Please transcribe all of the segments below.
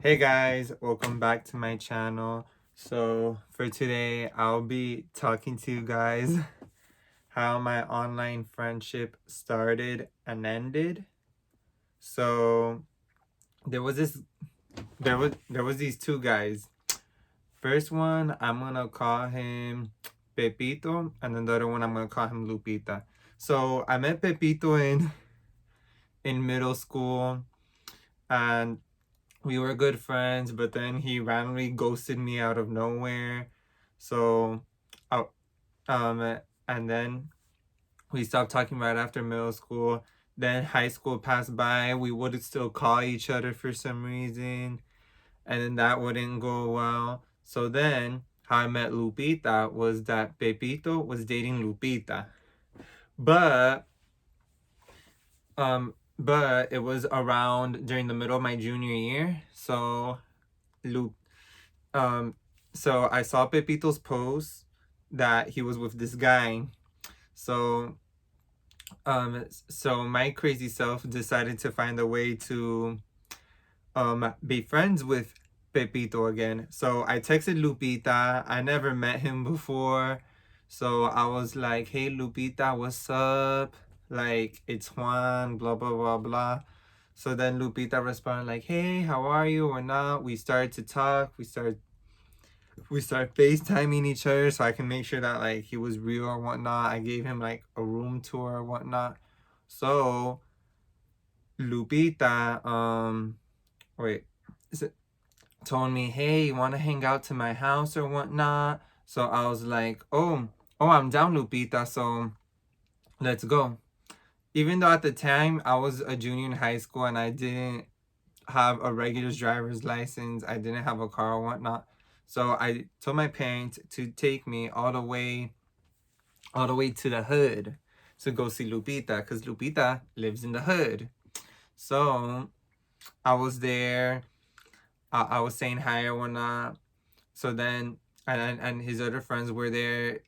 Hey guys, welcome back to my channel. So for today, I'll be talking to you guys how my online friendship started and ended. So there was this there was these two guys. First one, I'm gonna call him Pepito, and then the other one I'm gonna call him Lupita. So I met Pepito in middle school, and we were good friends, but then he randomly ghosted me out of nowhere. So, uh, and then we stopped talking right after middle school. Then high school passed by. We would still call each other for some reason, and then that wouldn't go well. So then, how I met Lupita was that Pepito was dating Lupita, but but it was around during the middle of my junior year. So Lup um so I saw Pepito's post that he was with this guy. So so my crazy self decided to find a way to be friends with Pepito again. So I texted Lupita. I never met him before. So I was like, "Hey Lupita, what's up? Like, it's Juan, blah blah blah blah." So then Lupita responded like, "Hey, how are you?" or not. We started to talk. We start FaceTiming each other so I can make sure that like he was real or whatnot. I gave him like a room tour or whatnot. So Lupita, wait, is it told me, hey, you wanna hang out to my house or whatnot? So I was like, oh, I'm down, Lupita, so let's go. Even though at the time I was a junior in high school and I didn't have a regular driver's license, I didn't have a car or whatnot. So I told my parents to take me all the way to the hood to go see Lupita because Lupita lives in the hood. So I was there. I was saying hi or whatnot. So then, and his other friends were there.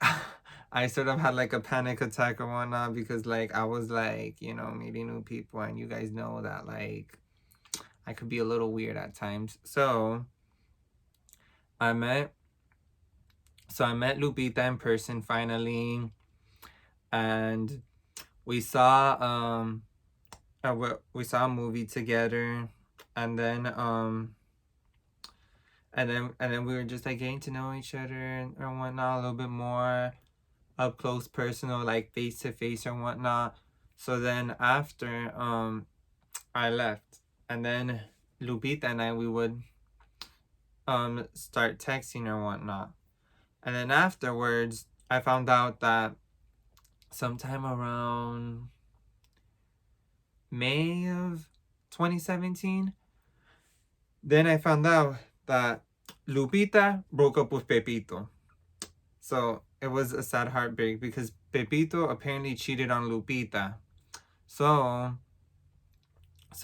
I sort of had like a panic attack or whatnot because like I was like, meeting new people, and you guys know that like I could be a little weird at times. So I met I met Lupita in person finally, and we saw we saw a movie together, and then and then we were just like getting to know each other and whatnot a little bit more up close, personal, like face to face and whatnot. So then after I left, and then Lupita and I, we would start texting or whatnot. And then afterwards I found out that sometime around May of 2017, then I found out that Lupita broke up with Pepito. So it was a sad heartbreak because Pepito apparently cheated on Lupita. So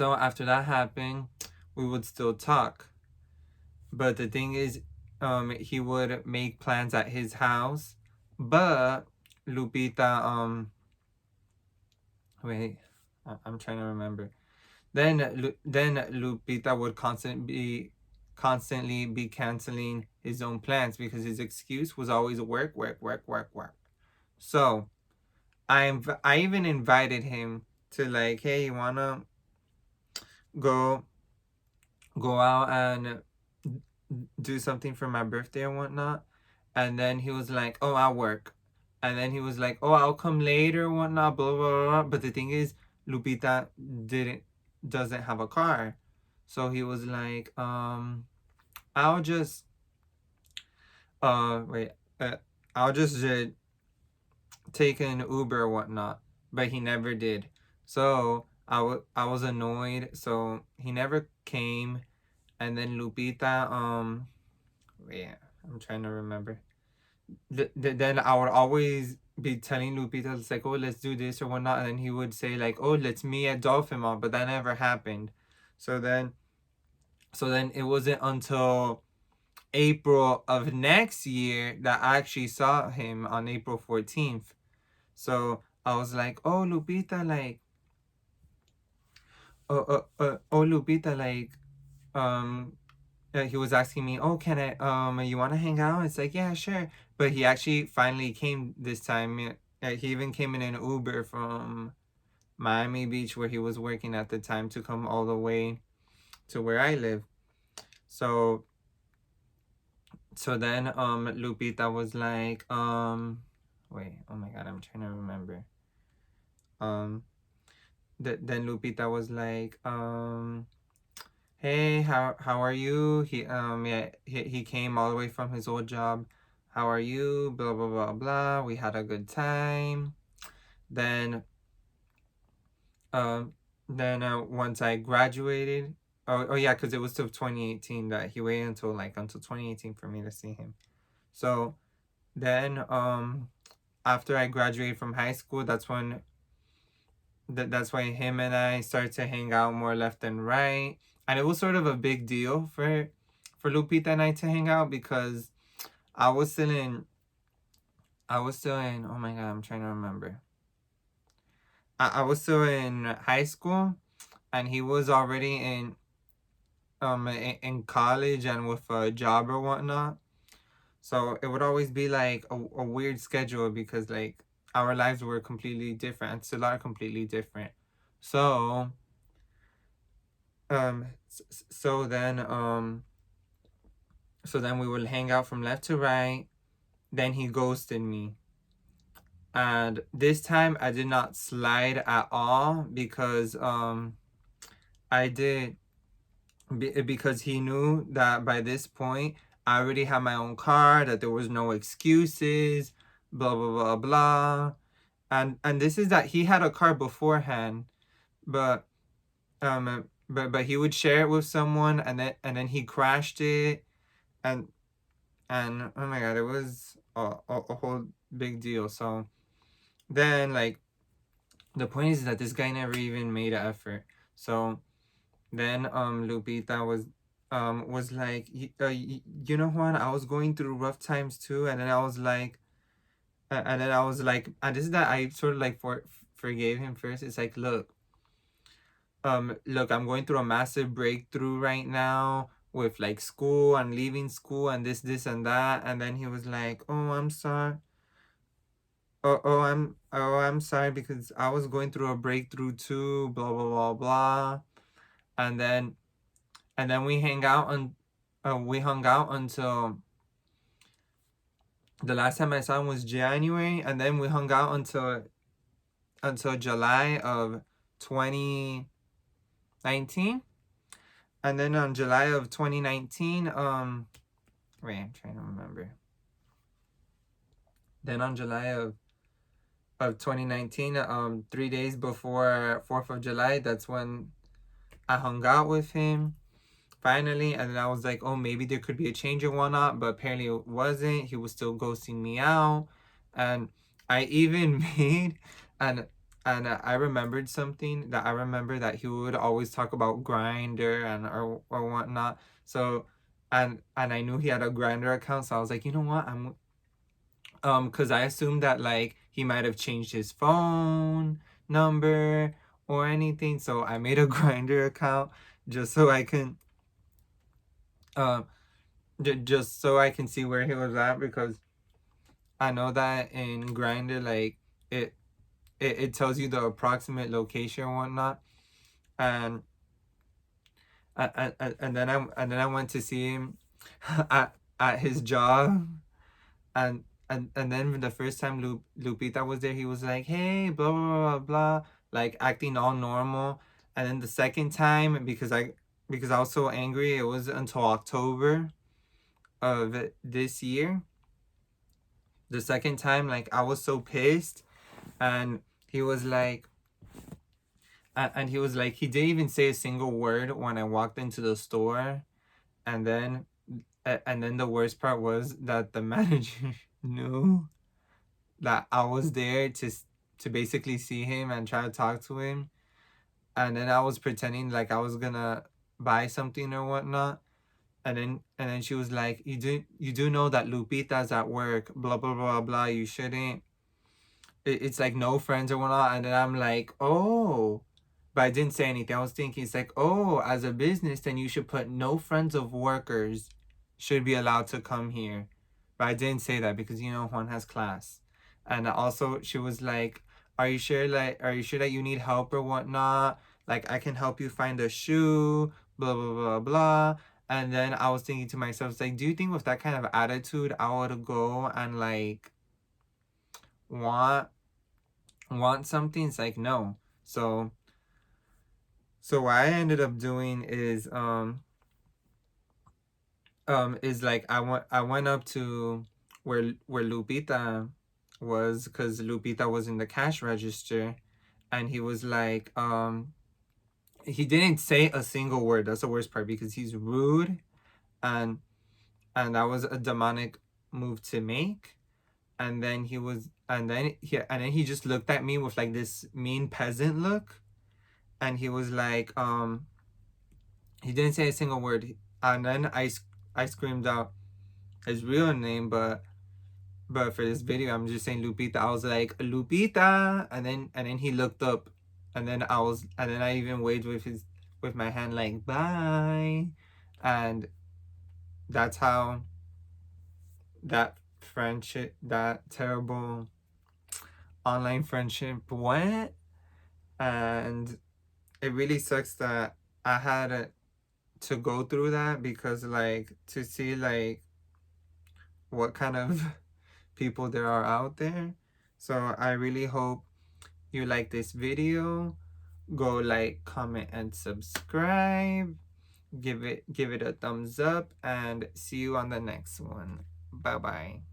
after that happened, we would still talk. But the thing is, he would make plans at his house, but Lupita, wait, I'm trying to remember. Then Lupita would constantly be canceling his own plans because his excuse was always work, work, work, work, work. So I even invited him to like, hey, you wanna go out and do something for my birthday or whatnot? And then he was like, oh, I'll work. And then he was like, oh, I'll come later or whatnot, blah blah blah. But the thing is, Lupita didn't doesn't have a car. So he was like, I'll just wait, I'll just take an Uber or whatnot. But he never did. So I was annoyed. So he never came. And then Lupita, wait, I'm trying to remember. Then I would always be telling Lupita, it's like, oh, let's do this or whatnot. And then he would say like, oh, let's meet at Dolphin Mall. But that never happened. So then it wasn't until April of next year that I actually saw him on April 14th. So I was like, oh, Lupita, like, oh, Lupita, like, um, he was asking me, oh, can I you want to hang out? It's like, yeah, sure. But he actually finally came this time. He even came in an Uber from Miami Beach, where he was working at the time, to come all the way to where I live. So then Lupita was like, wait, oh my god, I'm trying to remember. Um then Lupita was like, hey, how are you? He came all the way from his old job. How are you? Blah blah blah blah. We had a good time. Then um once I graduated, oh yeah, because it was till 2018 that he waited until 2018 for me to see him. So then after I graduated from high school, that's why him and I started to hang out more left and right. And it was sort of a big deal for Lupita and I to hang out, because I was still in oh my god, I'm trying to remember. I was still in high school, and he was already in college and with a job or whatnot. So it would always be like a weird schedule, because like our lives were completely different and still are completely different. So um so then we would hang out from left to right. Then he ghosted me. And this time I did not slide at all, because I did because he knew that by this point I already had my own car, that there was no excuses, blah blah blah blah. And this is that he had a car beforehand, but he would share it with someone, and then he crashed it. And and oh my god, it was a whole big deal. So then, like, the point is that this guy never even made an effort. So then Lupita was like, you know what, I was going through rough times too. And then I was like, and this is that I sort of like forgave him first. It's like, look, I'm going through a massive breakthrough right now with like school and leaving school and this and that. And then he was like, oh, I'm sorry. I'm sorry, because I was going through a breakthrough too, blah blah blah blah. And then we hung out until the last time I saw him was January, and then we hung out until July of 2019. And then on July of 2019, wait, I'm trying to remember. Then on July of 2019, 3 days before 4th of July, that's when I hung out with him finally. And then I was like, oh, maybe there could be a change or whatnot, but apparently it wasn't. He was still ghosting me out. And I even made and I remembered something, that I remember that he would always talk about Grindr and or whatnot. So and I knew he had a Grindr account, so I was like, you know what, because I assumed that like he might have changed his phone number or anything. So I made a Grindr account just so I can just so I can see where he was at, because I know that in Grindr, like, it tells you the approximate location and whatnot. And and then I went to see him at his job. And then the first time Lupita was there, he was like, hey, blah blah blah blah blah, like acting all normal. And then the second time, because I was so angry, it was until October of this year. The second time, like, I was so pissed. And he was like, he didn't even say a single word when I walked into the store. And then the worst part was that the manager knew that I was there to basically see him and try to talk to him. And then I was pretending like I was gonna buy something or whatnot. And then she was like, you do know that Lupita's at work, blah blah blah blah, you shouldn't, it's like no friends or whatnot. And then I'm like, oh, But I didn't say anything. I was thinking, it's like, oh, as a business, then you should put no friends of workers should be allowed to come here. But I didn't say that because, you know, Juan has class. And also, she was like, are you sure that you need help or whatnot? Like, I can help you find a shoe, blah, blah, blah, blah. And then I was thinking to myself, it's like, do you think with that kind of attitude, I would go and, like, want something? It's like, no. So what I ended up doing is like I went up to where Lupita was, because Lupita was in the cash register, and he was like he didn't say a single word. That's the worst part, because he's rude, and that was a demonic move to make. And then he just looked at me with like this mean peasant look, and he was like he didn't say a single word. And then I screamed out his real name, but for this video, I'm just saying Lupita. I was like, Lupita, and then he looked up, and then I even waved with my hand like bye, and that's how that friendship, that terrible online friendship went. And it really sucks that I had to go through that, because like to see like what kind of people there are out there. So I really hope you like this video. Go like, comment, and subscribe. Give it a thumbs up, and see you on the next one. Bye bye.